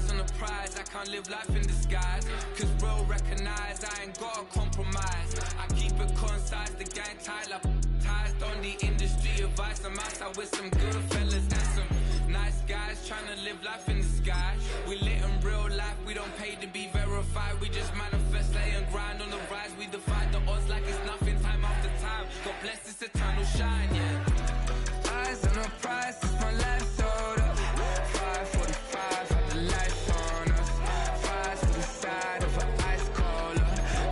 Eyes on the prize, I can't live life in disguise. Cause real recognize I ain't gotta compromise. I keep it concise, the gang tight like ties. On the industry advice, I'm outside with some good fellas and some nice guys trying to live life in the sky. We lit in real life, we don't pay to be verified. We just manifest, lay and grind on the rise. We defy the odds like it's nothing, time after time. God bless this eternal shine, yeah. Eyes on the prize, it's my life sold up. 5:45, had the lights on us. Fries to the side of an ice cola.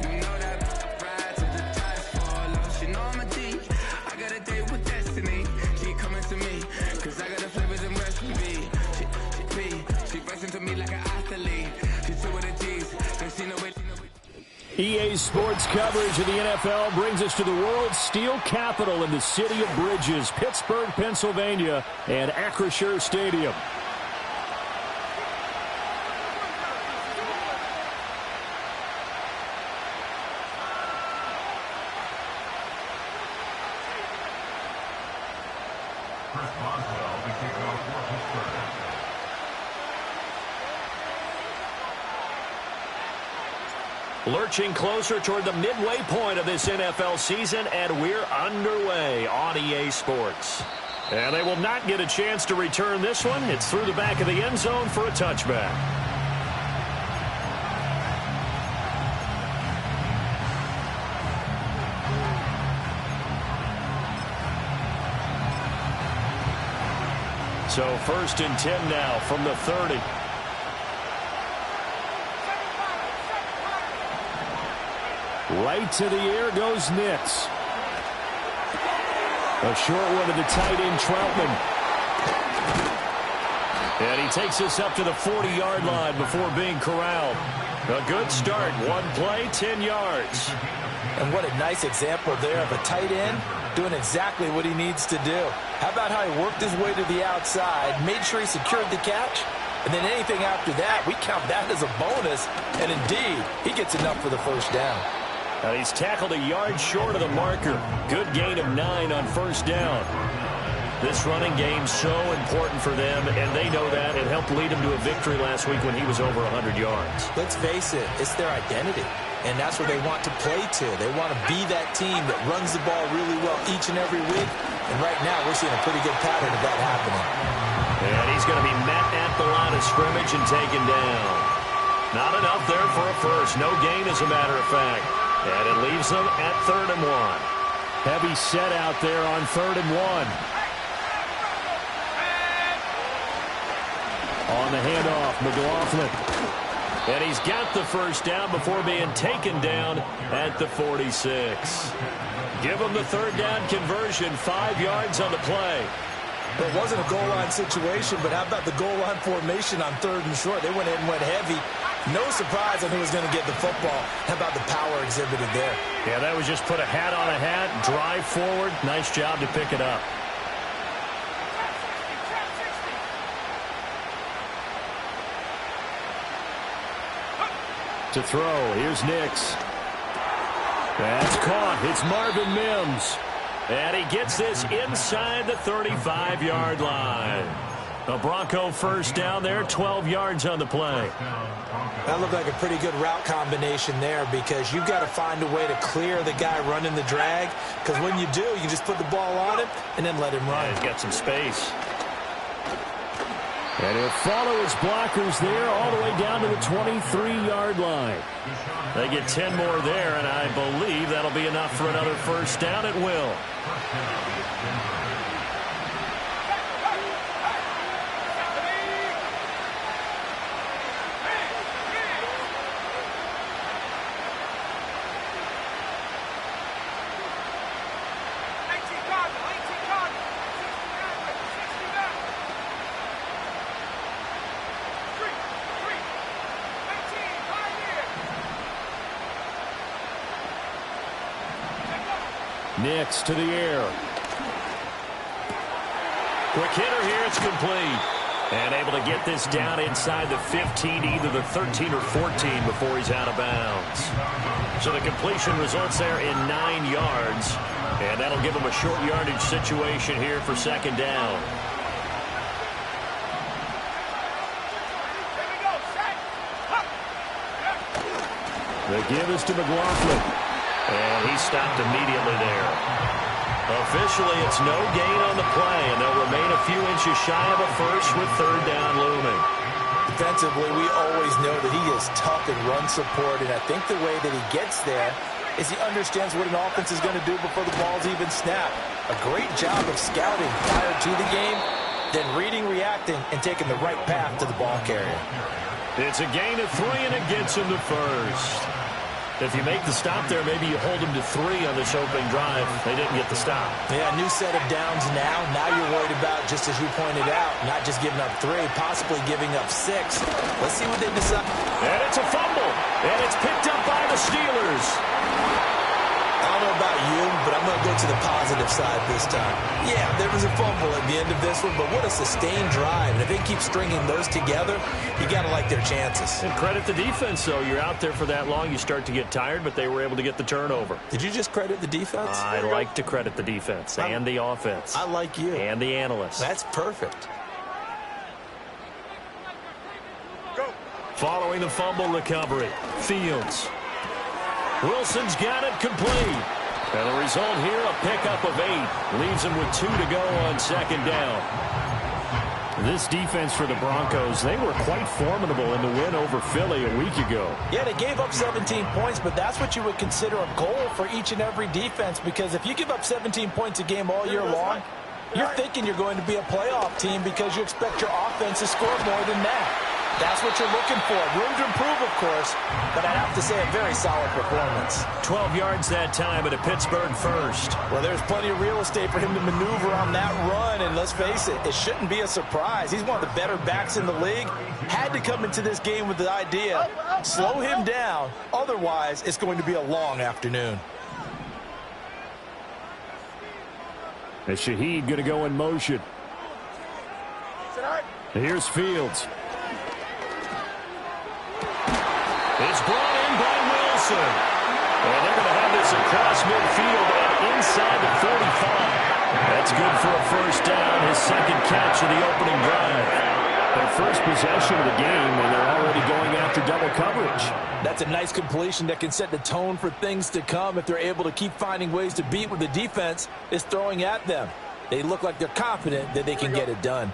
You know that ride till the tires fall off. She know I'm a D, I got a date with destiny. She coming to me, cause I got the flavors and recipe. She racing to me like an athlete. She two with the G's, cause she know it. EA Sports coverage of the NFL brings us to the world's steel capital in the city of bridges, Pittsburgh, Pennsylvania, and Acrisure Stadium. Lurching closer toward the midway point of this NFL season, and we're underway on EA Sports. And they will not get a chance to return this one. It's through the back of the end zone for a touchback. So 1st and 10 now from the 30. Right to the air goes Nix. A short one to the tight end, Troutman. And he takes us up to the 40-yard line before being corralled. A good start. One play, 10 yards. And what a nice example there of a tight end doing exactly what he needs to do. How about how he worked his way to the outside, made sure he secured the catch, and then anything after that, we count that as a bonus. And indeed, he gets enough for the first down. And he's tackled a yard short of the marker. Good gain of 9 on first down. This running game so important for them, and they know that. It helped lead him to a victory last week when he was over 100 yards. Let's face it, it's their identity, and that's where they want to play to. They want to be that team that runs the ball really well each and every week, and right now we're seeing a pretty good pattern of that happening. And he's going to be met at the line of scrimmage and taken down. Not enough there for a first. No gain, as a matter of fact. And it leaves them at 3rd and 1. Heavy set out there on 3rd and 1. On the handoff, McLaughlin. And he's got the first down before being taken down at the 46. Give him the 3rd down conversion, 5 yards on the play. Well, it wasn't a goal line situation, but how about the goal line formation on 3rd and short? They went in and went heavy. No surprise on who was going to get the football. How about the power exhibited there? Yeah, that was just put a hat on a hat, drive forward. Nice job to pick it up. To throw, here's Nix. That's caught. It's Marvin Mims. And he gets this inside the 35-yard line. A Bronco first down there, 12 yards on the play. That looked like a pretty good route combination there, because you've got to find a way to clear the guy running the drag, because when you do, you just put the ball on him and then let him run. Yeah, he's got some space. And he'll follow his blockers there all the way down to the 23-yard line. They get 10 more there, and I believe that'll be enough for another first down. It will. Nix to the air. Quick hitter here. It's complete. And able to get this down inside the 15, either the 13 or 14 before he's out of bounds. So the completion results there in 9 yards. And that'll give him a short yardage situation here for 2nd down. The give is to McLaughlin. And he stopped immediately there. Officially, it's no gain on the play, and they'll remain a few inches shy of a first with third down looming. Defensively, we always know that he is tough in run support, and I think the way that he gets there is he understands what an offense is going to do before the ball's even snapped. A great job of scouting prior to the game, then reading, reacting, and taking the right path to the ball carrier. It's a gain of 3, and it gets him to first. If you make the stop there, maybe you hold them to 3 on this opening drive. They didn't get the stop. Yeah, new set of downs now. Now you're worried about, just as you pointed out, not just giving up 3, possibly giving up 6. Let's see what they decide. And it's a fumble, and it's picked up by the Steelers. I don't know about you, but I'm going to go to the positive side this time. Yeah, there was a fumble at the end of this one, but what a sustained drive. And if they keep stringing those together, you got to like their chances. And credit the defense, though. You're out there for that long, you start to get tired, but they were able to get the turnover. Did you just credit the defense? I like to credit the defense and the offense. I like you. And the analysts. That's perfect. Go. Following the fumble recovery, Fields. Wilson's got it complete. And the result here, a pickup of 8. Leaves him with 2 to go on second down. This defense for the Broncos, they were quite formidable in the win over Philly a week ago. Yeah, they gave up 17 points, but that's what you would consider a goal for each and every defense, because if you give up 17 points a game all year long, you're thinking you're going to be a playoff team because you expect your offense to score more than that. That's what you're looking for. Room to improve, of course, but I'd have to say a very solid performance. 12 yards that time at a Pittsburgh first. Well, there's plenty of real estate for him to maneuver on that run, and let's face it, it shouldn't be a surprise. He's one of the better backs in the league. Had to come into this game with the idea, slow him down, otherwise it's going to be a long afternoon. And Shaheed going to go in motion. Here's Fields. It's brought in by Wilson. And they're going to have this across midfield and inside the 45. That's good for a first down, his second catch of the opening drive. Their first possession of the game, and they're already going after double coverage. That's a nice completion that can set the tone for things to come if they're able to keep finding ways to beat what the defense is throwing at them. They look like they're confident that they can get it done.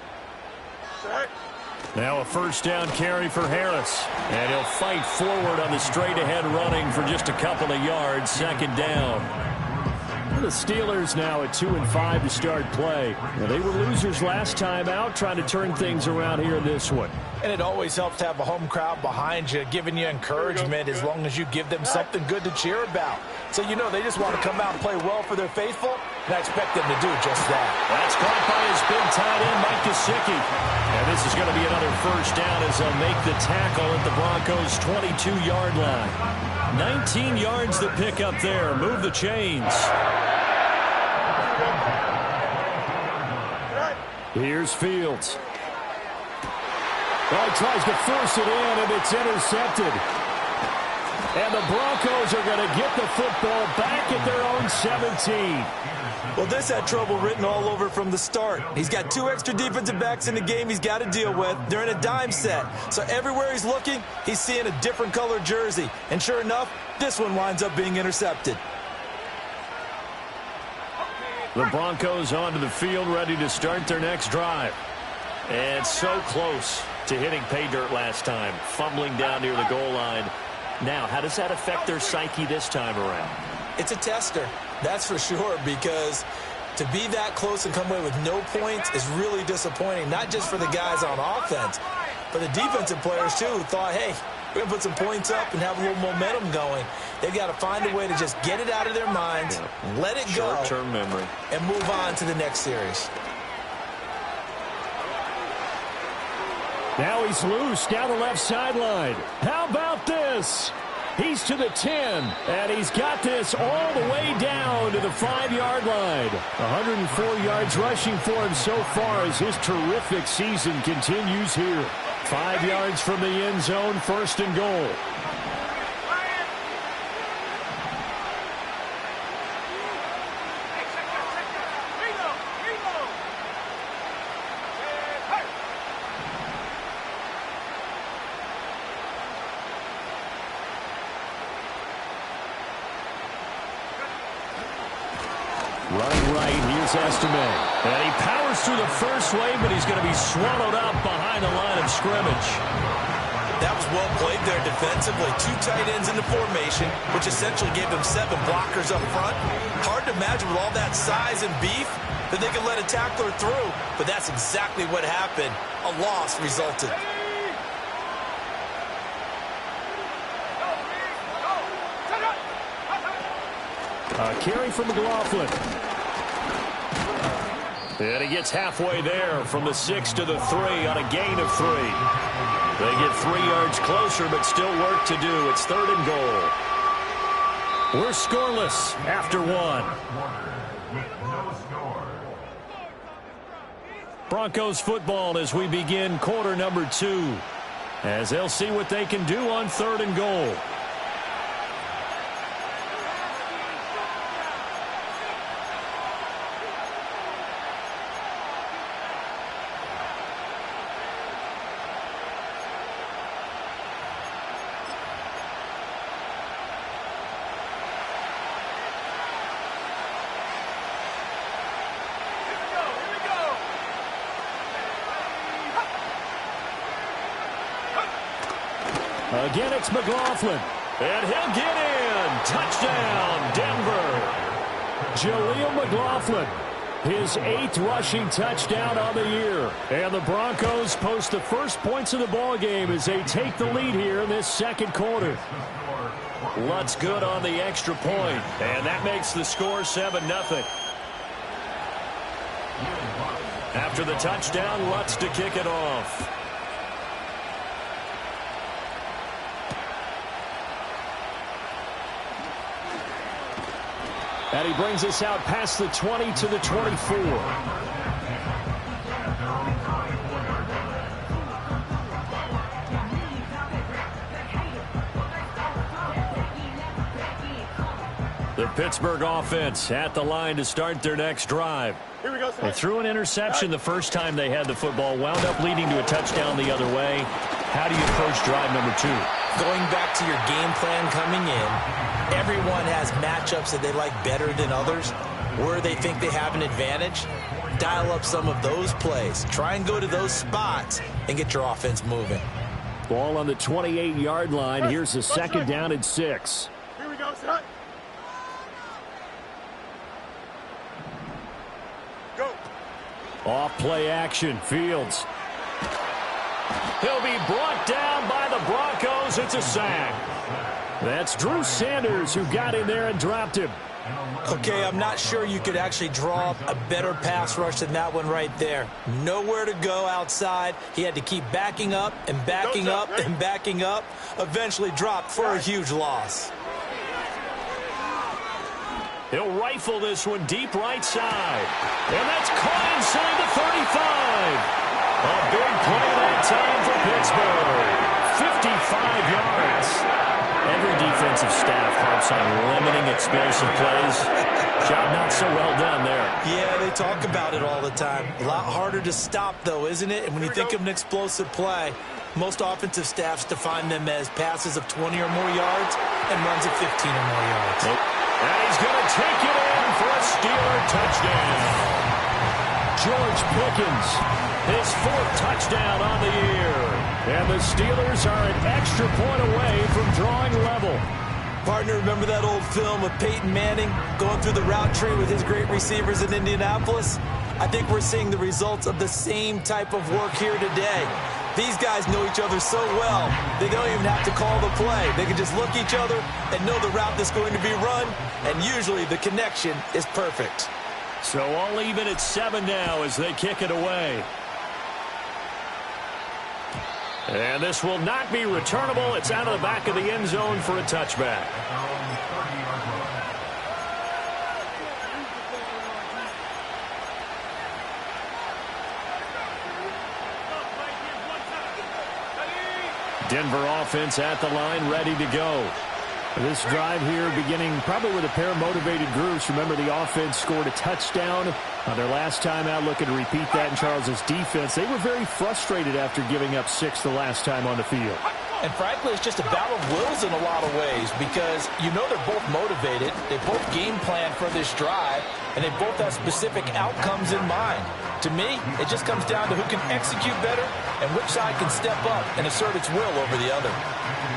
Now a first down carry for Harris. And he'll fight forward on the straight-ahead running for just a couple of yards. Second down. The Steelers now at 2-5 to start play. Well, they were losers last time out, trying to turn things around here in this one. And it always helps to have a home crowd behind you, giving you encouragement as long as you give them something good to cheer about. So you know they just want to come out and play well for their faithful, and I expect them to do just that. That's caught by his big tight end, Mike Gesicki. And this is going to be another first down as they'll make the tackle at the Broncos' 22-yard line. 19 yards to pick up there. Move the chains. Here's Fields. Well, he tries to force it in, and it's intercepted. And the Broncos are going to get the football back at their own 17. Well, this had trouble written all over from the start. He's got 2 extra defensive backs in the game he's got to deal with. They're in a dime set. So everywhere he's looking, he's seeing a different color jersey. And sure enough, this one winds up being intercepted. The Broncos onto the field, ready to start their next drive. And so close to hitting pay dirt last time, fumbling down near the goal line. Now, how does that affect their psyche this time around? It's a tester, that's for sure, because to be that close and come away with no points is really disappointing, not just for the guys on offense, but the defensive players, too, who thought, hey, we're going to put some points up and have a little momentum going. They've got to find a way to just get it out of their minds, let it go, short-term memory, and move on to the next series. Now he's loose down the left sideline. How about this? He's to the 10, and he's got this all the way down to the 5-yard line. 104 yards rushing for him so far as his terrific season continues here. 5 yards from the end zone, first and goal. Running right, here's Estime. And he powers through the first wave, but he's going to be swallowed up behind the line of scrimmage. That was well played there defensively. 2 tight ends in the formation, which essentially gave them 7 blockers up front. Hard to imagine with all that size and beef that they could let a tackler through, but that's exactly what happened. A loss resulted. Carry from McLaughlin. And he gets halfway there from the 6 to the 3 on a gain of 3. They get 3 yards closer, but still work to do. It's 3rd and goal. We're scoreless after 1. Broncos football as we begin quarter number 2, as they'll see what they can do on 3rd and goal. Again, it's McLaughlin. And he'll get in. Touchdown, Denver. Jaleel McLaughlin, his 8th rushing touchdown on the year. And the Broncos post the first points of the ballgame as they take the lead here in this 2nd quarter. Lutz good on the extra point. And that makes the score 7-0. After the touchdown, Lutz to kick it off. And he brings us out past the 20 to the 24. The Pittsburgh offense at the line to start their next drive. Here we go. They threw an interception the first time they had the football, wound up leading to a touchdown the other way. How do you approach drive number 2? Going back to your game plan coming in, everyone has matchups that they like better than others, where they think they have an advantage. Dial up some of those plays. Try and go to those spots and get your offense moving. Ball on the 28-yard line. Here's the 2nd down and 6. Here we go, set. Go. Off play action. Fields. He'll be brought down by the Broncos. It's a sack. That's Drew Sanders who got in there and dropped him. Okay, I'm not sure you could actually draw a better pass rush than that one right there. Nowhere to go outside. He had to keep backing up and backing up and backing up. Eventually dropped for a huge loss. He'll rifle this one deep right side. And that's caught inside the 35. A big play that time for Pittsburgh. 55 yards. Every defensive staff harps on limiting explosive plays. Job not so well done there. Yeah, they talk about it all the time. A lot harder to stop, though, isn't it? And when you think of an explosive play, most offensive staffs define them as passes of 20 or more yards and runs of 15 or more yards. And he's going to take it in for a Steeler touchdown. George Pickens, his 4th touchdown on the year. And the Steelers are an extra point away from drawing level. Partner, remember that old film of Peyton Manning going through the route tree with his great receivers in Indianapolis? I think we're seeing the results of the same type of work here today. These guys know each other so well, they don't even have to call the play. They can just look each other and know the route that's going to be run, and usually the connection is perfect. So all even at 7 now as they kick it away. And this will not be returnable. It's out of the back of the end zone for a touchback. Denver offense at the line, ready to go. This drive here beginning probably with a pair of motivated groups. Remember, the offense scored a touchdown on their last time out. Looking to repeat that in Charles's defense. They were very frustrated after giving up 6 the last time on the field. And frankly, it's just a battle of wills in a lot of ways because you know they're both motivated. They both game plan for this drive, and they both have specific outcomes in mind. To me, it just comes down to who can execute better and which side can step up and assert its will over the other.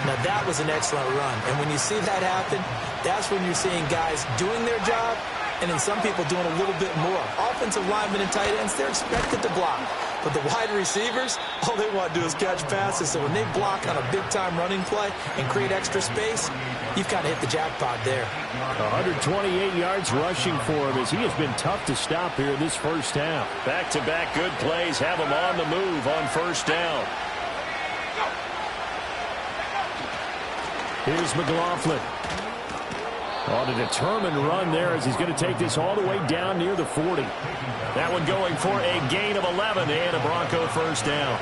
Now, that was an excellent run. And when you see that happen, that's when you're seeing guys doing their job and then some people doing a little bit more. Offensive linemen and tight ends, they're expected to block. But the wide receivers, all they want to do is catch passes. So when they block on a big-time running play and create extra space, you've kind of hit the jackpot there. 128 yards rushing for him as he has been tough to stop here in this first half. Back-to-back good plays have him on the move on first down. Here's McLaughlin. On a determined run there as he's going to take this all the way down near the 40. That one going for a gain of 11 and a Bronco first down.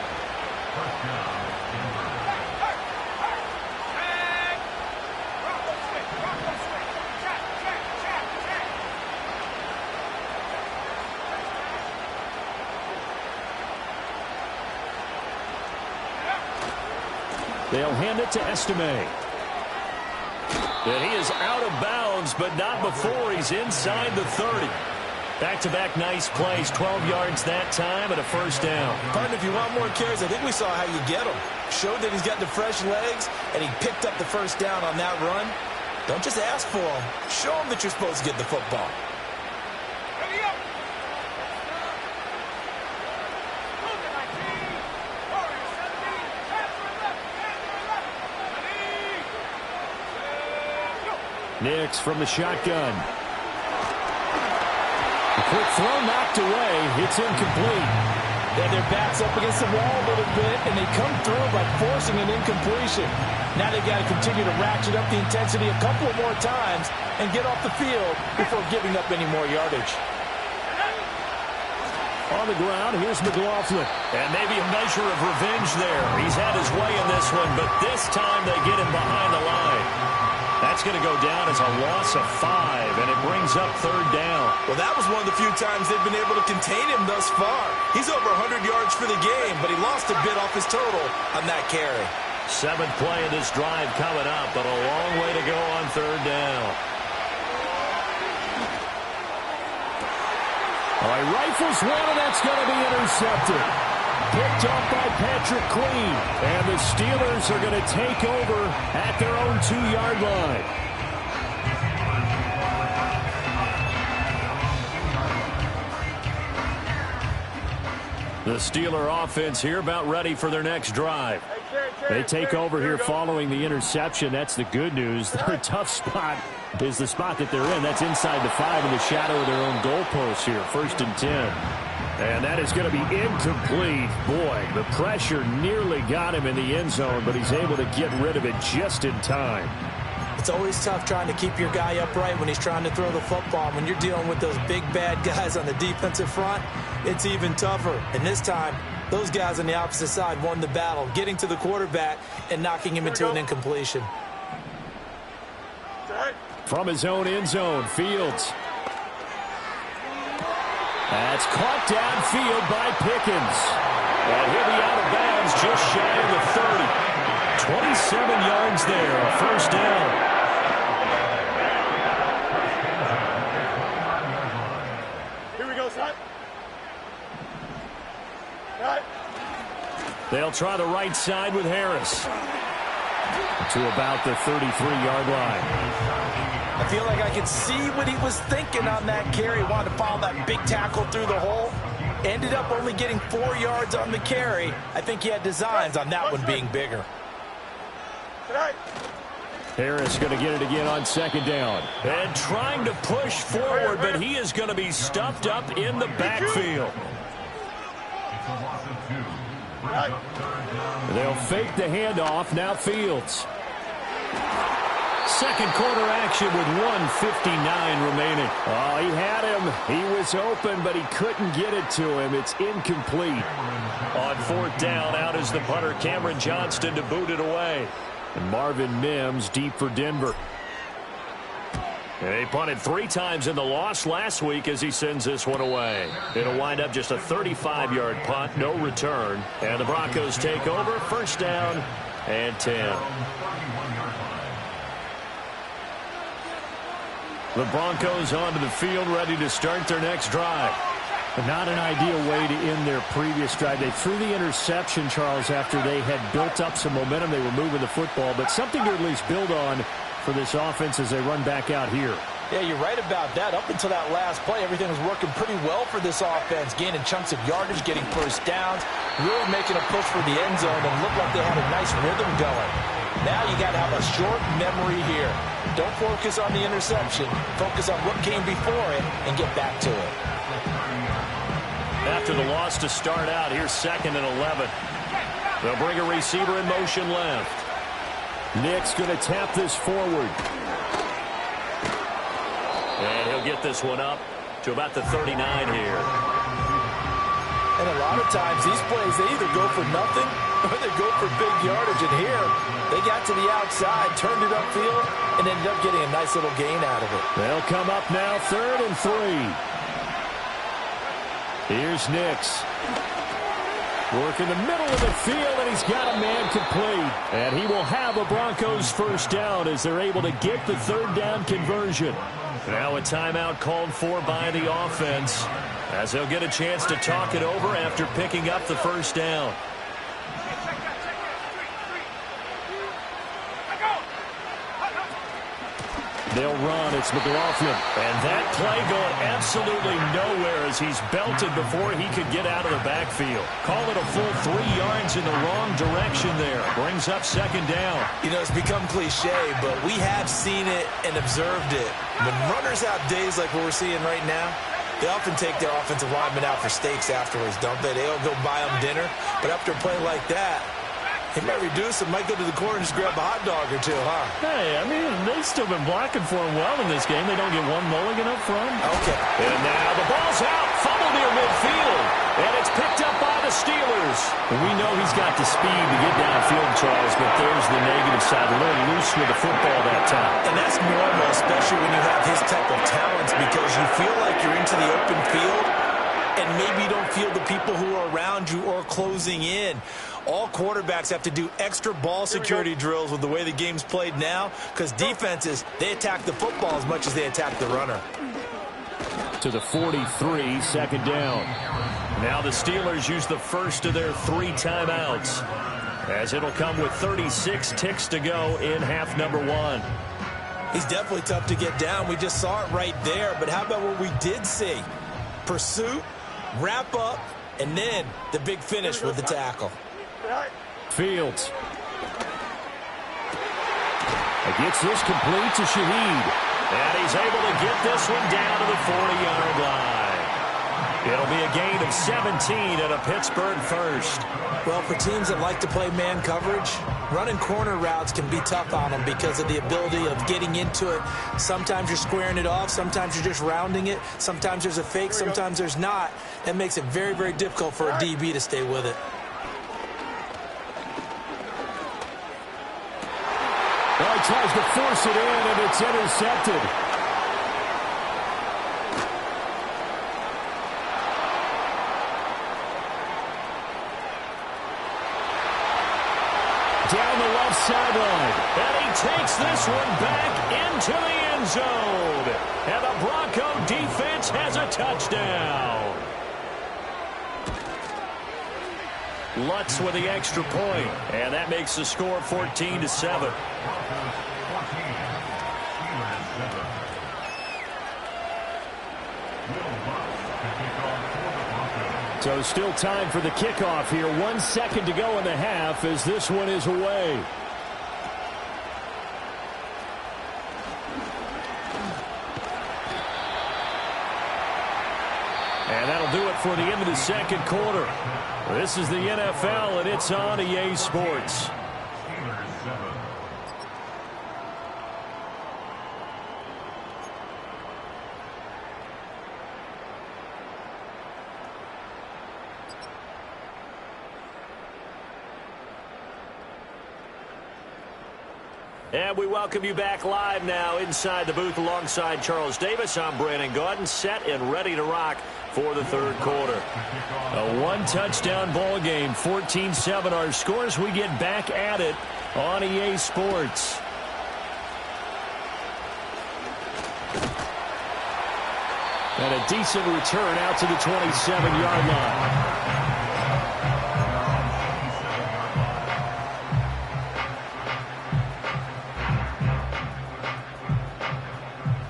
They'll hand it to Estime. And he is out of bounds, but not before he's inside the 30. Back-to-back nice plays, 12 yards that time and a first down. Pardon, if you want more carries, I think we saw how you get him. Showed that he's got the fresh legs, and he picked up the first down on that run. Don't just ask for him. Show him that you're supposed to get the football. Nix from the shotgun. A quick throw knocked away. It's incomplete. Yeah, their back's up against the wall a little bit, and they come through by forcing an incompletion. Now they've got to continue to ratchet up the intensity a couple of more times and get off the field before giving up any more yardage. On the ground, here's McLaughlin. And maybe a measure of revenge there. He's had his way in this one, but this time they get him behind the line. That's going to go down as a loss of 5, and it brings up third down. Well, that was one of the few times they've been able to contain him thus far. He's over 100 yards for the game, but he lost a bit off his total on that carry. 7th play of this drive coming up, but a long way to go on third down. All right, rifles one, and that's going to be intercepted. Picked up by Patrick Queen. And the Steelers are going to take over at their own 2-yard line. The Steeler offense here about ready for their next drive. They take over here following the interception. That's the good news. Their tough spot is the spot that they're in. That's inside the 5 in the shadow of their own goalpost here. 1st and 10. And that is going to be incomplete. Boy, the pressure nearly got him in the end zone, but he's able to get rid of it just in time. It's always tough trying to keep your guy upright when he's trying to throw the football. When you're dealing with those big, bad guys on the defensive front, it's even tougher. And this time, those guys on the opposite side won the battle, getting to the quarterback and knocking him into an incompletion. From his own end zone, Fields. That's caught downfield by Pickens. And he'll be out of bounds just shy of the 30. 27 yards there, a first down. Here we go, son. They'll try the right side with Harris. To about the 33-yard line. I feel like I could see what he was thinking on that carry. Wanted to follow that big tackle through the hole. Ended up only getting 4 yards on the carry. I think he had designs on that one being bigger. Harris going to get it again on 2nd down. And trying to push forward, but he is going to be stuffed up in the backfield. They'll fake the handoff. Now Fields. 2nd quarter action with 1:59 remaining. Oh, he had him. He was open, but he couldn't get it to him. It's incomplete. On 4th down, out is the punter, Cameron Johnston, to boot it away. And Marvin Mims deep for Denver. And he punted 3 times in the loss last week as he sends this one away. It'll wind up just a 35-yard punt, no return. And the Broncos take over, 1st down and 10. The Broncos onto the field, ready to start their next drive. But not an ideal way to end their previous drive. They threw the interception, Charles, after they had built up some momentum. They were moving the football, but something to at least build on for this offense as they run back out here. Yeah, you're right about that. Up until that last play, everything was working pretty well for this offense, gaining chunks of yardage, getting first downs, really making a push for the end zone, and looked like they had a nice rhythm going. Now you got to have a short memory here. Don't focus on the interception. Focus on what came before it and get back to it. After the loss to start out, here's 2nd and 11. They'll bring a receiver in motion left. Nick's going to tap this forward. And he'll get this one up to about the 39 here. And a lot of times these plays, they either go for nothing or they go for big yardage. And here, they got to the outside, turned it upfield, and ended up getting a nice little gain out of it. They'll come up now 3rd and 3. Here's Nix. Work in the middle of the field, and he's got a man complete. And he will have a Broncos first down as they're able to get the 3rd down conversion. Now a timeout called for by the offense as they'll get a chance to talk it over after picking up the first down. They'll run. It's McLaughlin. And that play going absolutely nowhere as he's belted before he could get out of the backfield. Call it a full 3 yards in the wrong direction there. Brings up 2nd down. You know, it's become cliche, but we have seen it and observed it. When runners have days like what we're seeing right now, they often take their offensive linemen out for steaks afterwards, don't they? They'll go buy them dinner. But after a play like that, he might reduce it, might go to the corner and just grab a hot dog or two, huh? Hey, I mean, they've still been blocking for him well in this game. They don't get one mulligan up front. Okay. And now the ball's out. Fumble near midfield. And it's picked up by the Steelers. And we know he's got the speed to get downfield, Charles, but there's the negative side. A little loose with the football that time. And that's normal, especially when you have his type of talents, because you feel like you're into the open field and maybe you don't feel the people who are around you or closing in. All quarterbacks have to do extra ball security drills with the way the game's played now, because defenses, they attack the football as much as they attack the runner. To the 43, 2nd down. Now the Steelers use the first of their 3 timeouts, as it'll come with 36 ticks to go in half number 1. He's definitely tough to get down. We just saw it right there, but how about what we did see? Pursuit, wrap up, and then the big finish with the tackle. Fields. Gets this complete to Shaheed. And he's able to get this one down to the 40-yard line. It'll be a gain of 17 and a Pittsburgh first. Well, for teams that like to play man coverage, running corner routes can be tough on them because of the ability of getting into it. Sometimes you're squaring it off. Sometimes you're just rounding it. Sometimes there's a fake. Sometimes there's not. That makes it very, very difficult for a DB to stay with it. Well, he tries to force it in, and it's intercepted. Down the left sideline. And he takes this one back into the end zone. And the Bronco defense has a touchdown. Lutz with the extra point, and that makes the score 14-7. So still time for the kickoff here. 1 second to go in the half as this one is away. And that'll do it for the end of the second quarter. This is the NFL, and it's on EA Sports. And we welcome you back live now inside the booth alongside Charles Davis. I'm Brandon Gaudin, set and ready to rock for the third quarter. A one-touchdown ball game, 14-7 our scores. We get back at it on EA Sports. And a decent return out to the 27-yard line.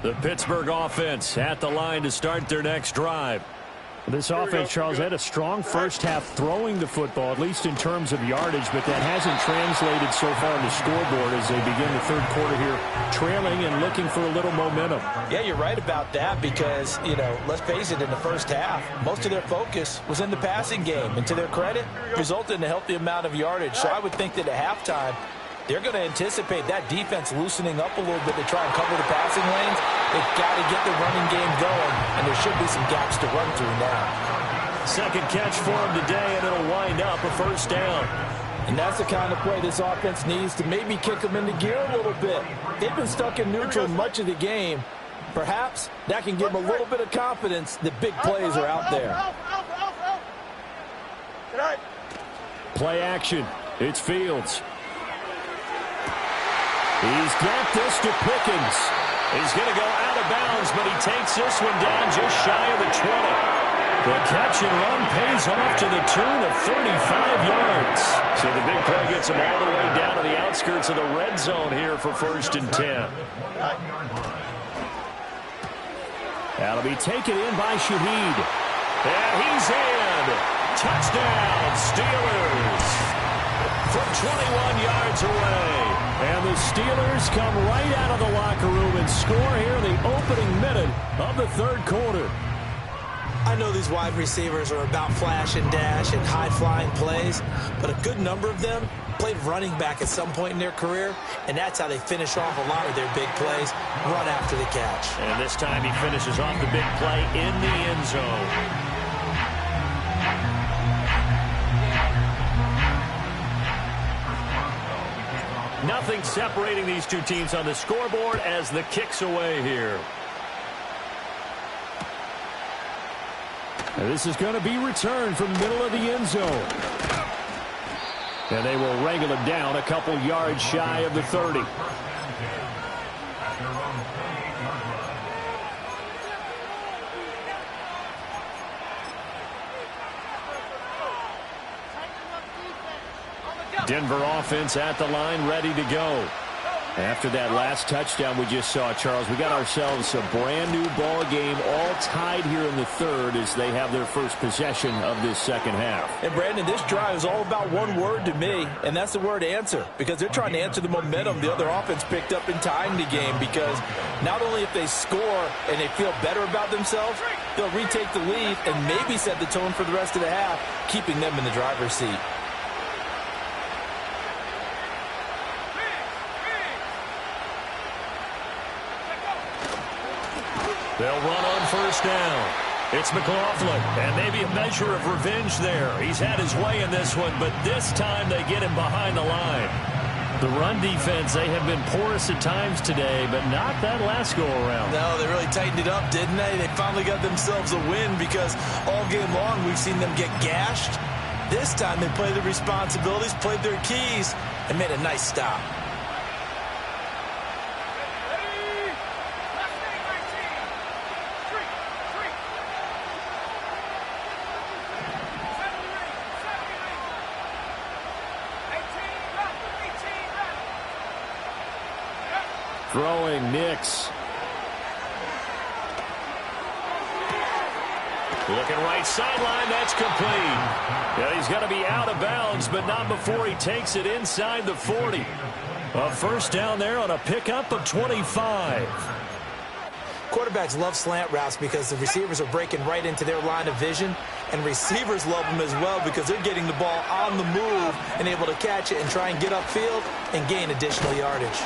The Pittsburgh offense at the line to start their next drive. This offense, Charles, had a strong first half throwing the football, at least in terms of yardage, but that hasn't translated so far on the scoreboard as they begin the third quarter here, trailing and looking for a little momentum. Yeah, you're right about that because, let's face it, in the first half, most of their focus was in the passing game. And to their credit, resulted in a healthy amount of yardage. So I would think that at halftime, they're going to anticipate that defense loosening up a little bit to try and cover the passing lanes. They've got to get the running game going, and there should be some gaps to run through now. Second catch for him today, and it'll wind up a first down. And that's the kind of play this offense needs to maybe kick them into gear a little bit. They've been stuck in neutral much of the game. Perhaps that can give them a little bit of confidence that big plays are out there. Play action. It's Fields. He's got this to Pickens. He's going to go out of bounds, but he takes this one down just shy of the 20. The catch and run pays off to the tune of 35 yards. So the big play gets him all the way down to the outskirts of the red zone here for 1st and 10. That'll be taken in by Shaheed. And he's in. Touchdown, Steelers. From 21 yards away. And the Steelers come right out of the locker room and score here in the opening minute of the third quarter. I know these wide receivers are about flash and dash and high-flying plays, but a good number of them played running back at some point in their career, and that's how they finish off a lot of their big plays, run after the catch. And this time he finishes off the big play in the end zone. Nothing separating these two teams on the scoreboard as the kick's away here. And this is going to be returned from the middle of the end zone. And they will wrangle him down a couple yards shy of the 30. Denver offense at the line, ready to go. After that last touchdown we just saw, Charles, we got ourselves a brand-new ball game, all tied here in the third as they have their first possession of this second half. And, Brandon, this drive is all about one word to me, and that's the word answer, because they're trying to answer the momentum the other offense picked up in tying the game, because not only if they score and they feel better about themselves, they'll retake the lead and maybe set the tone for the rest of the half, keeping them in the driver's seat. They'll run on first down. It's McLaughlin, and maybe a measure of revenge there. He's had his way in this one, but this time they get him behind the line. The run defense, they have been porous at times today, but not that last go-around. No, they really tightened it up, didn't they? They finally got themselves a win because all game long we've seen them get gashed. This time they played their responsibilities, played their keys, and made a nice stop. Throwing Nix. Looking right sideline, that's complete. Yeah, he's got to be out of bounds, but not before he takes it inside the 40. A first down there on a pickup of 25. Quarterbacks love slant routes because the receivers are breaking right into their line of vision, and receivers love them as well because they're getting the ball on the move and able to catch it and try and get upfield and gain additional yardage.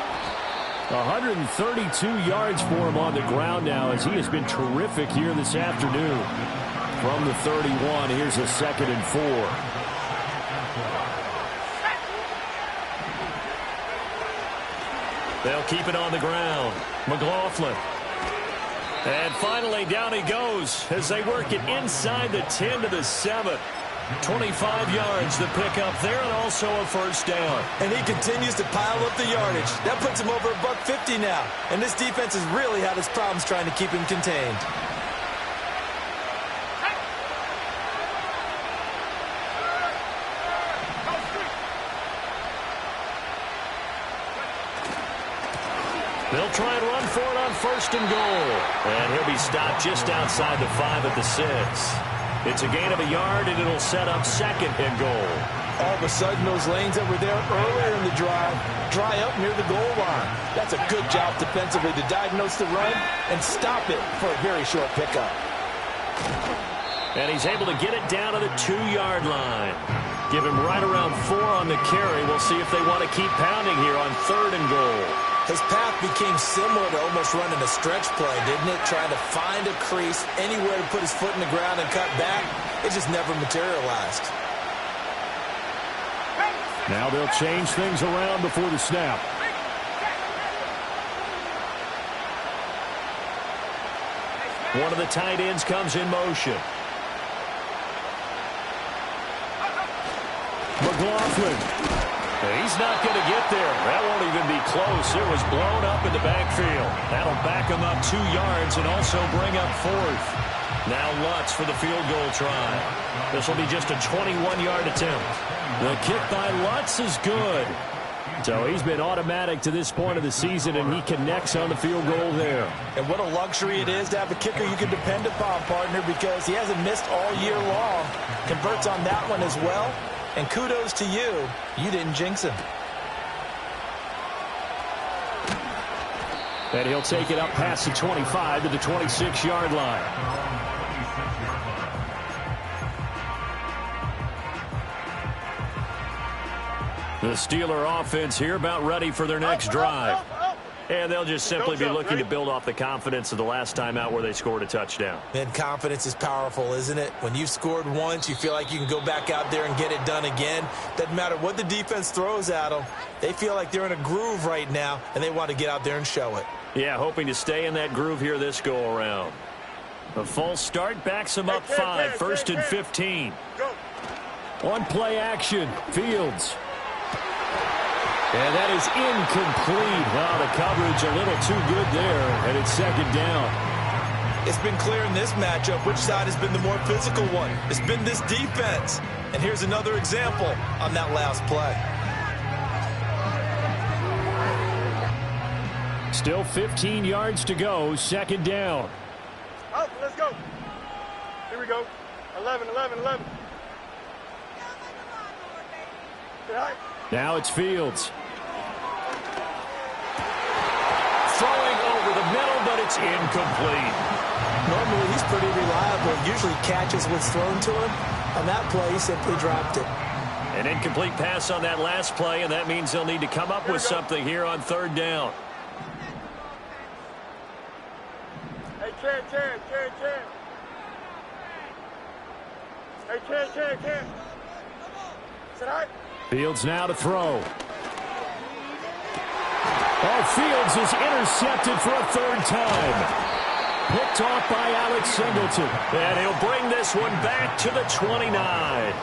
132 yards for him on the ground now as he has been terrific here this afternoon. From the 31, here's a 2nd and 4. They'll keep it on the ground. McLaughlin. And finally, down he goes as they work it inside the 10 to the 7. 25 yards to pick up there and also a first down. And he continues to pile up the yardage. That puts him over $150 now. And this defense has really had its problems trying to keep him contained. They'll try and run for it on 1st and goal. And he'll be stopped just outside the 5 at the 6. It's a gain of a yard, and it'll set up 2nd and goal. All of a sudden, those lanes that were there earlier in the drive dry up near the goal line. That's a good job defensively to diagnose the run and stop it for a very short pickup. And he's able to get it down to the 2-yard line. Give him right around 4 on the carry. We'll see if they want to keep pounding here on 3rd and goal. His path became similar to almost running a stretch play, didn't it? Trying to find a crease, anywhere to put his foot in the ground and cut back. It just never materialized. Now they'll change things around before the snap. One of the tight ends comes in motion. McLaughlin. He's not going to get there. That won't even be close. It was blown up in the backfield. That'll back him up 2 yards and also bring up 4th. Now Lutz for the field goal try. This will be just a 21-yard attempt. The kick by Lutz is good. So he's been automatic to this point of the season, and he connects on the field goal there. And what a luxury it is to have a kicker you can depend upon, partner, because he hasn't missed all year long. Converts on that one as well. And kudos to you. You didn't jinx him. And he'll take it up past the 25 to the 26-yard line. The Steeler offense here about ready for their next drive. And they'll just simply be looking to build off the confidence of the last time out where they scored a touchdown. And confidence is powerful, isn't it? When you've scored once, you feel like you can go back out there and get it done again. Doesn't matter what the defense throws at them. They feel like they're in a groove right now, and they want to get out there and show it. Yeah, hoping to stay in that groove here this go-around. A false start backs them up 5, 1st and 15. On play action, Fields. And that is incomplete. Wow, the coverage a little too good there, and it's 2nd down. It's been clear in this matchup which side has been the more physical one. It's been this defense. And here's another example on that last play. Still 15 yards to go, 2nd down. Up, let's go. Here we go. 11. Now it's Fields. Throwing over the middle, but it's incomplete. Normally, he's pretty reliable. Usually catches what's thrown to him. On that play, he simply dropped it. An incomplete pass on that last play, and that means they'll need to come up with something here on 3rd down. Hey, Ken. Hey, Ken. Is that all right? Fields now to throw. Oh, Fields is intercepted for a 3rd time. Picked off by Alex Singleton. And he'll bring this one back to the 29.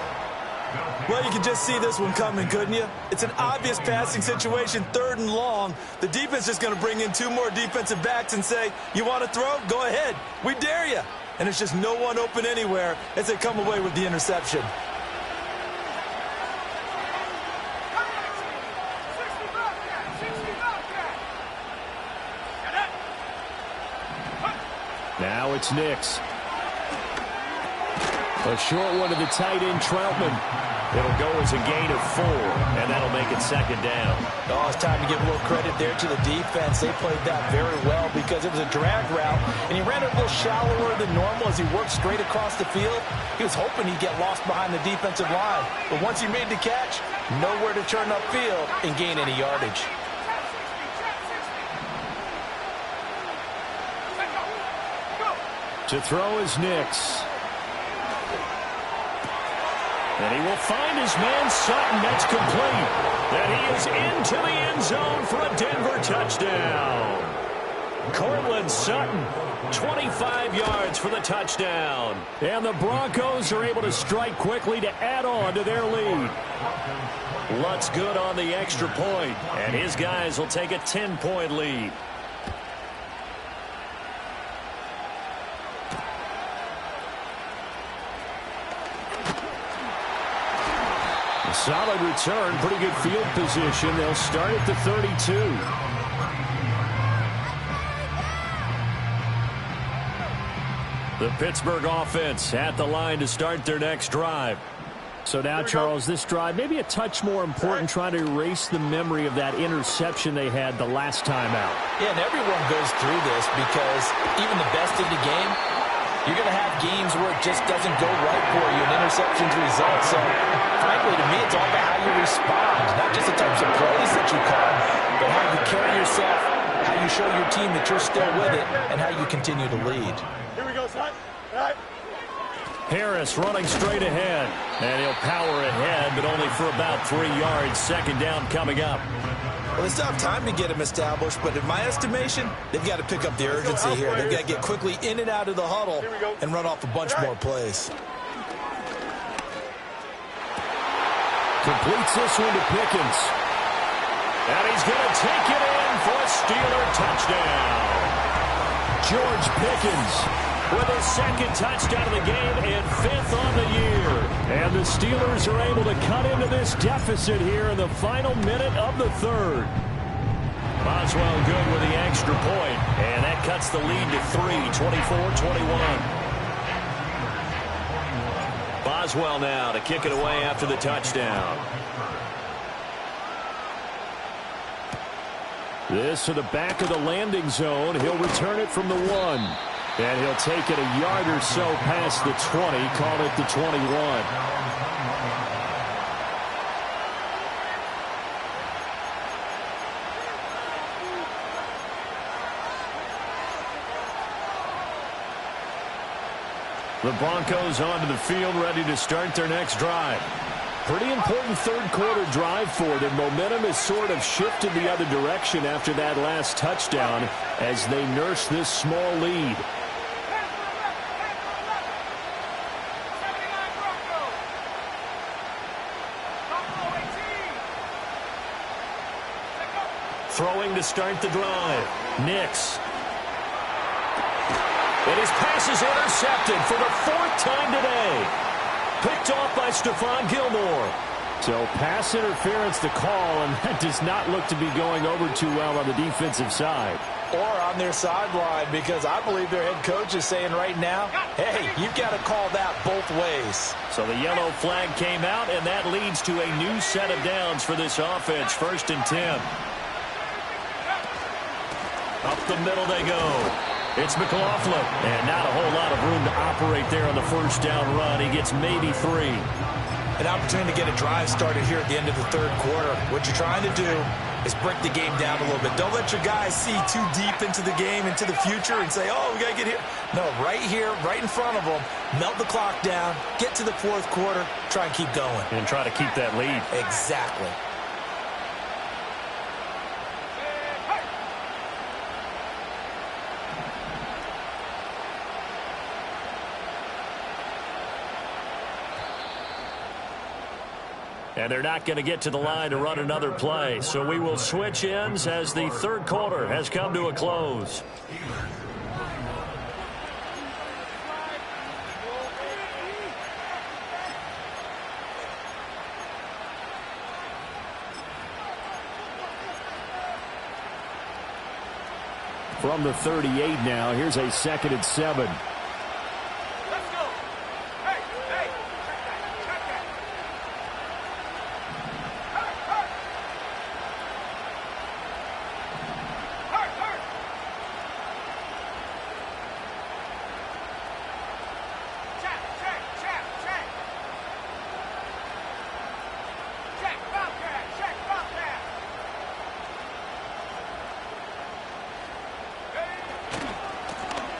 Well, you can just see this one coming, couldn't you? It's an obvious passing situation, 3rd and long. The defense is going to bring in 2 more defensive backs and say, you want to throw? Go ahead. We dare you. And there's just no one open anywhere as they come away with the interception. Now it's Nix. A short one to the tight end, Troutman. It'll go as a gain of 4, and that'll make it 2nd down. Oh, it's time to give a little credit there to the defense. They played that very well because it was a drag route, and he ran it a little shallower than normal as he worked straight across the field. He was hoping he'd get lost behind the defensive line, but once he made the catch, nowhere to turn upfield and gain any yardage. To throw is Nix. And he will find his man Sutton. That's complete. And he is into the end zone for a Denver touchdown. Cortland Sutton, 25 yards for the touchdown. And the Broncos are able to strike quickly to add on to their lead. Lutz good on the extra point, and his guys will take a 10-point lead. A solid return, pretty good field position. They'll start at the 32. The Pittsburgh offense at the line to start their next drive. So now, Charles, this drive maybe a touch more important, trying to erase the memory of that interception they had the last time out. Yeah, and everyone goes through this because even the best of the game, you're going to have games where it just doesn't go right for you and interceptions result. So, frankly, to me, it's all about how you respond, not just the types of plays that you call, but how you carry yourself, how you show your team that you're still with it, and how you continue to lead. Here we go, son. All right. Harris running straight ahead, and he'll power ahead, but only for about 3 yards. Second down coming up. Well, they still have time to get him established, but in my estimation, they've got to pick up the urgency here. They've got to get quickly in and out of the huddle and run off a bunch more plays. Completes this one to Pickens. And he's going to take it in for a Steeler touchdown. George Pickens with his second touchdown of the game and 5th on the year. And the Steelers are able to cut into this deficit here in the final minute of the third. Boswell good with the extra point, and that cuts the lead to 3, 24-21. Boswell now to kick it away after the touchdown. This to the back of the landing zone. He'll return it from the 1. And he'll take it a yard or so past the 20, call it the 21. The Broncos onto the field, ready to start their next drive. Pretty important third quarter drive for them. Momentum has sort of shifted the other direction after that last touchdown as they nurse this small lead. Throwing to start the drive. Nix. And his pass is intercepted for the 4th time today. Picked off by Stephon Gilmore. So pass interference to call, and that does not look to be going over too well on the defensive side. Or on their sideline, because I believe their head coach is saying right now, hey, you've got to call that both ways. So the yellow flag came out, and that leads to a new set of downs for this offense. 1st and 10. Up the middle they go. It's McLaughlin, and not a whole lot of room to operate there on the first down run. He gets maybe 3. An opportunity to get a drive started here at the end of the third quarter. What you're trying to do is break the game down a little bit. Don't let your guys see too deep into the game, into the future, and say, oh, we got to get here. No, right here, right in front of them, melt the clock down, get to the fourth quarter, try and keep going. And try to keep that lead. Exactly. And they're not going to get to the line to run another play. So we will switch ends as the third quarter has come to a close. From the 38 now, here's a 2nd and 7.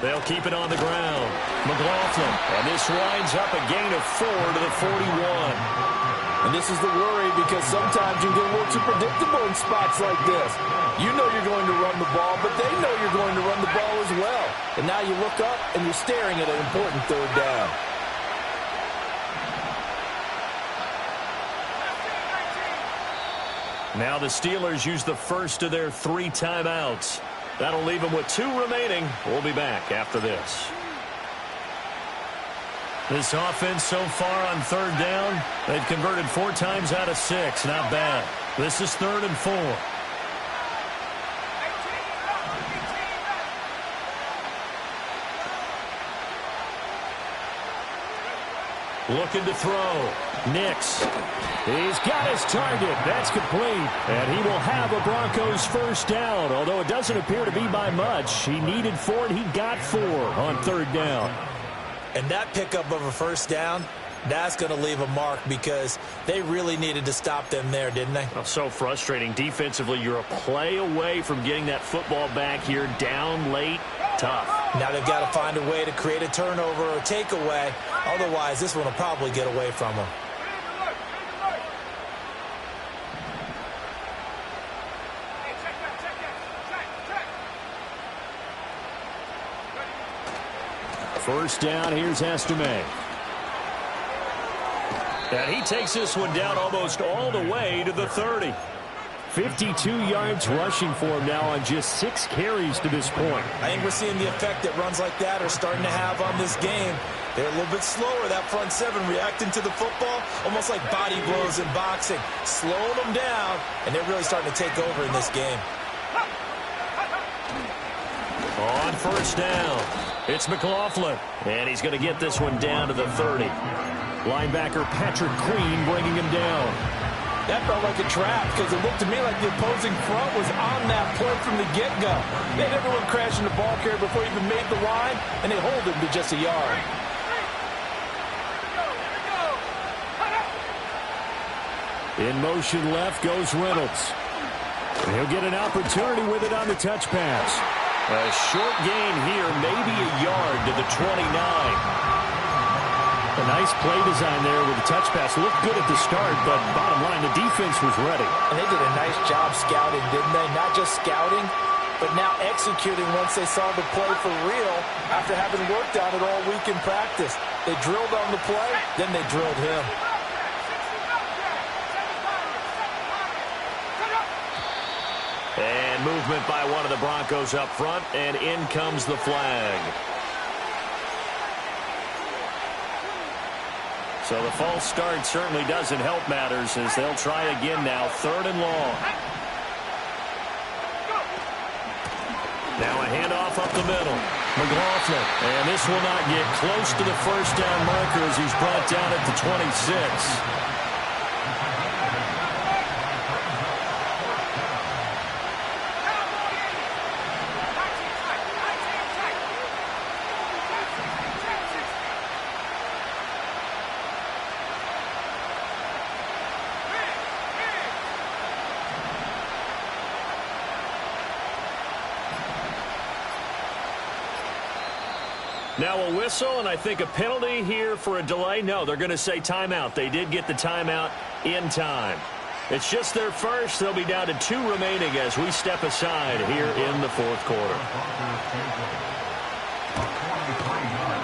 They'll keep it on the ground. McLaughlin. And this winds up a gain of 4 to the 41. And this is the worry because sometimes you can get a little too predictable in spots like this. You know you're going to run the ball, but they know you're going to run the ball as well. And now you look up and you're staring at an important third down. Now the Steelers use the first of their 3 timeouts. That'll leave them with 2 remaining. We'll be back after this. This offense so far on third down, they've converted 4 times out of 6. Not bad. This is 3rd and 4. Looking to throw. Nix. He's got his target. That's complete. And he will have a Broncos first down, although it doesn't appear to be by much. He needed 4, and he got 4 on third down. And that pickup of a first down, that's going to leave a mark because they really needed to stop them there, didn't they? Oh, so frustrating. Defensively, you're a play away from getting that football back here down late. Tough. Now they've got to find a way to create a turnover or takeaway. Otherwise, this one will probably get away from them. First down, here's Estime. And he takes this one down almost all the way to the 30. 52 yards rushing for him now on just 6 carries to this point. I think we're seeing the effect that runs like that are starting to have on this game. They're a little bit slower, that front 7, reacting to the football, almost like body blows in boxing, slowing them down, and they're really starting to take over in this game. On first down, it's McLaughlin, and he's going to get this one down to the 30. Linebacker Patrick Queen bringing him down. That felt like a trap because it looked to me like the opposing front was on that play from the get-go. They had everyone crashing the ball carrier before he even made the line, and they hold him to just a yard. In motion left goes Reynolds. He'll get an opportunity with it on the touch pass. A short gain here, maybe a yard to the 29. A nice play design there with the touch pass. Looked good at the start, but bottom line, the defense was ready. And they did a nice job scouting, didn't they? Not just scouting, but now executing once they saw the play for real after having worked on it all week in practice. They drilled on the play, then they drilled him. And movement by one of the Broncos up front, and in comes the flag. So the false start certainly doesn't help matters as they'll try again now, 3rd and long. Now a handoff up the middle. McLaughlin, and this will not get close to the first down marker as he's brought down at the 26. Now a whistle, and I think a penalty here for a delay. No, they're going to say timeout. They did get the timeout in time. It's just their first. They'll be down to 2 remaining as we step aside here in the 4th quarter.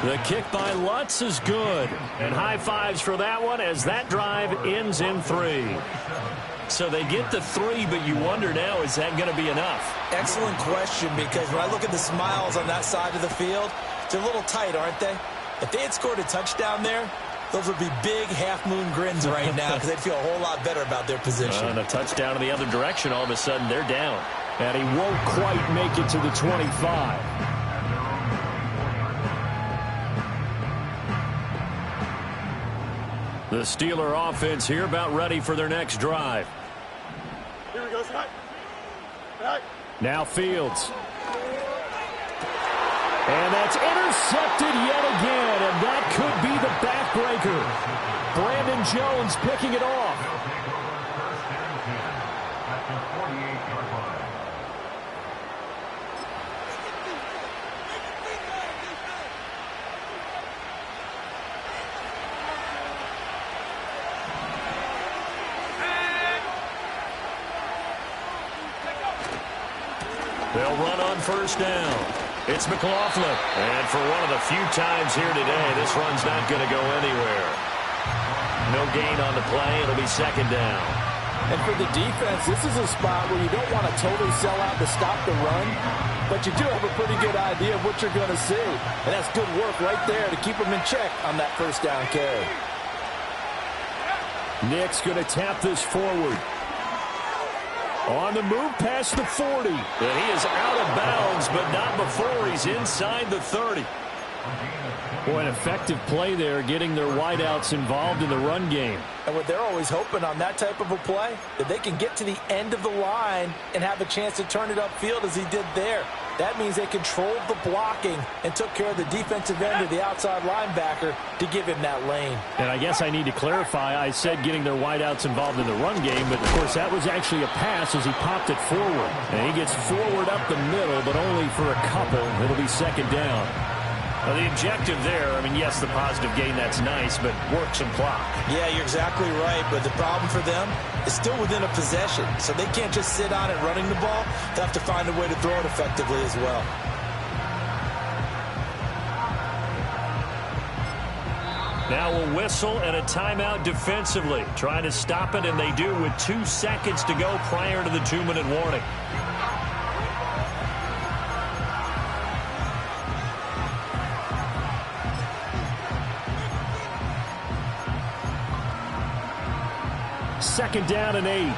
The kick by Lutz is good. And high fives for that one as that drive ends in 3. So they get the 3, but you wonder now, is that going to be enough? Excellent question, because when I look at the smiles on that side of the field, they're a little tight, aren't they? If they had scored a touchdown there, those would be big half-moon grins right now because they'd feel a whole lot better about their position. And a touchdown in the other direction, all of a sudden they're down. And he won't quite make it to the 25. The Steeler offense here about ready for their next drive. Here we go, Scott. Back. Now Fields. And that's intercepted yet again, and that could be the backbreaker. Brandon Jones picking it off. They'll run on first down. It's McLaughlin. And for one of the few times here today, this run's not going to go anywhere. No gain on the play. It'll be second down. And for the defense, this is a spot where you don't want to totally sell out to stop the run, but you do have a pretty good idea of what you're going to see. And that's good work right there to keep them in check on that first down carry. Nick's going to tap this forward. On the move past the 40. And he is out of bounds, but not before he's inside the 30. Boy, an effective play there, getting their wideouts involved in the run game. And what they're always hoping on that type of a play, that they can get to the end of the line and have a chance to turn it upfield as he did there. That means they controlled the blocking and took care of the defensive end of the outside linebacker to give him that lane. And I guess I need to clarify, I said getting their wideouts involved in the run game, but of course that was actually a pass as he popped it forward. And he gets forward up the middle, but only for a couple. It'll be second down. Well, the objective there, I mean, yes, the positive gain, that's nice, but work some clock. Yeah, you're exactly right, but the problem for them is still within a possession, so they can't just sit on it running the ball. They have to find a way to throw it effectively as well. Now a whistle and a timeout defensively. Trying to stop it, and they do with 2 seconds to go prior to the 2-minute warning. Second down and 8.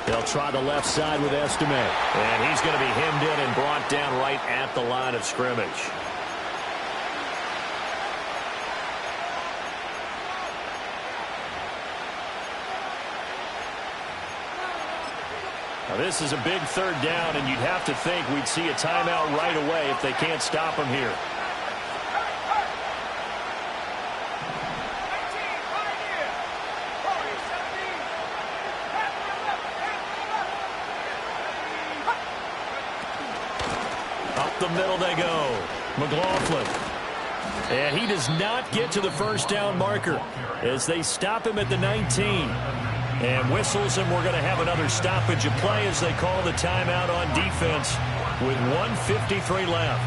They'll try the left side with Estime. And he's going to be hemmed in and brought down right at the line of scrimmage. Now this is a big third down, and you'd have to think we'd see a timeout right away if they can't stop him here. Up the middle they go. McLaughlin. And he does not get to the first down marker as they stop him at the 19. And whistles, and we're going to have another stoppage of play as they call the timeout on defense with 1:53 left.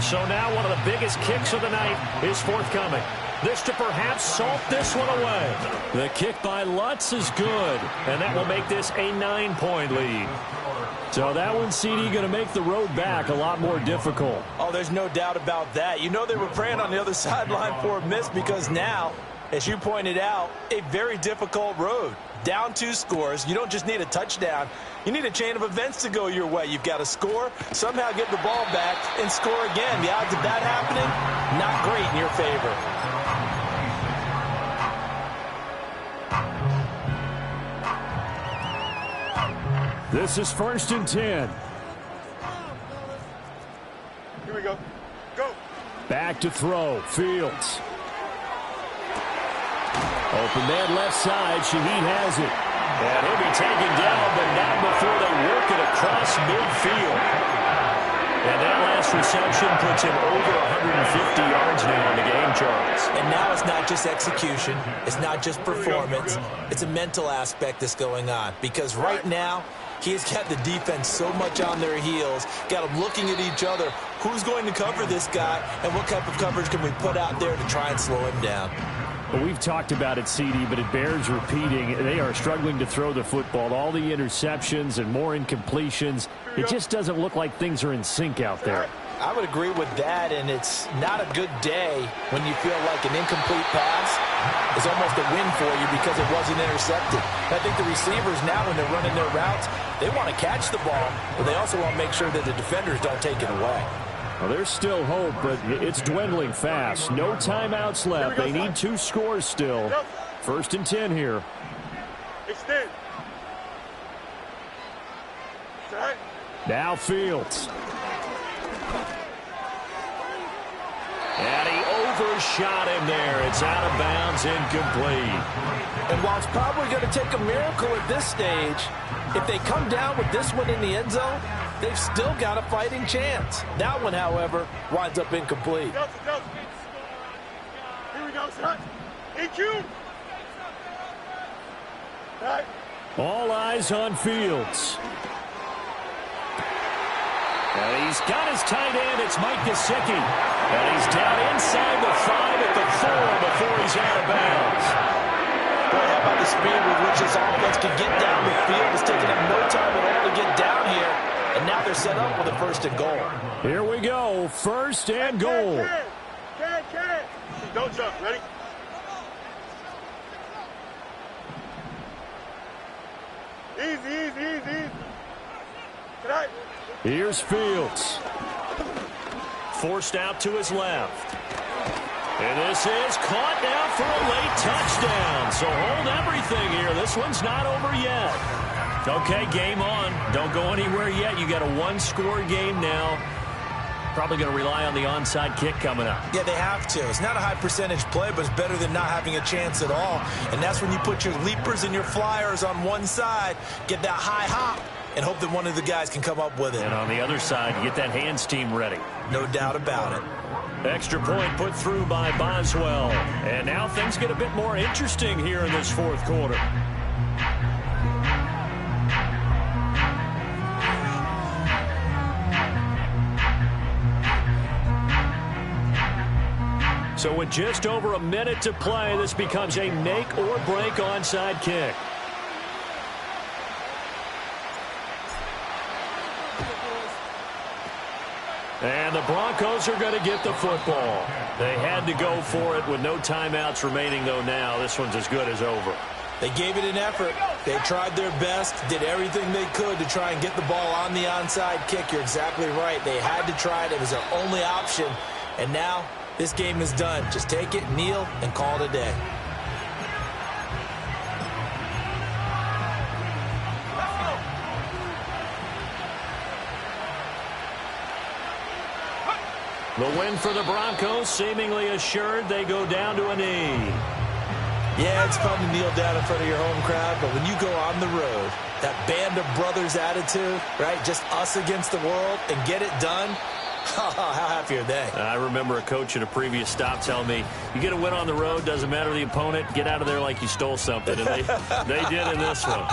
So now one of the biggest kicks of the night is forthcoming. This to perhaps salt this one away. The kick by Lutz is good, and that will make this a 9-point lead. So that one, CD, going to make the road back a lot more difficult. Oh, there's no doubt about that. You know they were praying on the other sideline for a miss because now, as you pointed out, a very difficult road. Down 2 scores. You don't just need a touchdown. You need a chain of events to go your way. You've got to score, somehow get the ball back, and score again. The odds of that happening, not great in your favor. This is 1st and 10. Here we go. Go. Back to throw. Fields. Open man left side. Shaheed has it. And he'll be taken down, but not before they work it across midfield. And that last reception puts him over 150 yards now in the game, Charles. And now it's not just execution. It's not just performance. It's a mental aspect that's going on. Because right now, he's got the defense so much on their heels, got them looking at each other. Who's going to cover this guy, and what type of coverage can we put out there to try and slow him down? Well, we've talked about it, CD, but it bears repeating. They are struggling to throw the football. All the interceptions and more incompletions. It just doesn't look like things are in sync out there. I would agree with that, and it's not a good day when you feel like an incomplete pass is almost a win for you because it wasn't intercepted. I think the receivers now, when they're running their routes, they want to catch the ball, but they also want to make sure that the defenders don't take it away. Well, there's still hope, but it's dwindling fast. No timeouts left. They need 2 scores still. 1st and 10 here. Extend. Now Fields. And he shot him there. It's out of bounds, incomplete. And while it's probably going to take a miracle at this stage, if they come down with this one in the end zone, they've still got a fighting chance. That one, however, winds up incomplete. Here we go, son. EQ. Right. All eyes on Fields. And he's got his tight end. It's Mike Gesicki. And he's down inside the 5 at the 4 before he's out of bounds. Boy, how about the speed with which this offense can get down the field? It's taking them no time at all to get down here. And now they're set up with a 1st and goal. Here we go. 1st and goal. Can. Don't jump. Ready? Easy. Tonight. Here's Fields. Forced out to his left. And this is caught now for a late touchdown. So hold everything here. This one's not over yet. Okay, game on. Don't go anywhere yet. You got a one-score game now. Probably going to rely on the onside kick coming up. Yeah, they have to. It's not a high percentage play, but it's better than not having a chance at all. And that's when you put your leapers and your flyers on one side, get that high hop, and hope that one of the guys can come up with it. And on the other side, you get that hands team ready. No doubt about it. Extra point put through by Boswell. And now things get a bit more interesting here in this 4th quarter. So with just over a minute to play, this becomes a make or break onside kick. And the Broncos are going to get the football. They had to go for it with no timeouts remaining, though now. This one's as good as over. They gave it an effort. They tried their best, did everything they could to try and get the ball on the onside kick. You're exactly right. They had to try it. It was their only option. And now this game is done. Just take it, kneel, and call it a day. The win for the Broncos seemingly assured. They go down to a knee. Yeah, it's fun to kneel down in front of your home crowd, but when you go on the road, that band of brothers attitude, right, just us against the world, and get it done, how happy are they? I remember a coach at a previous stop telling me, you get a win on the road, doesn't matter the opponent, get out of there like you stole something. And they did in this one.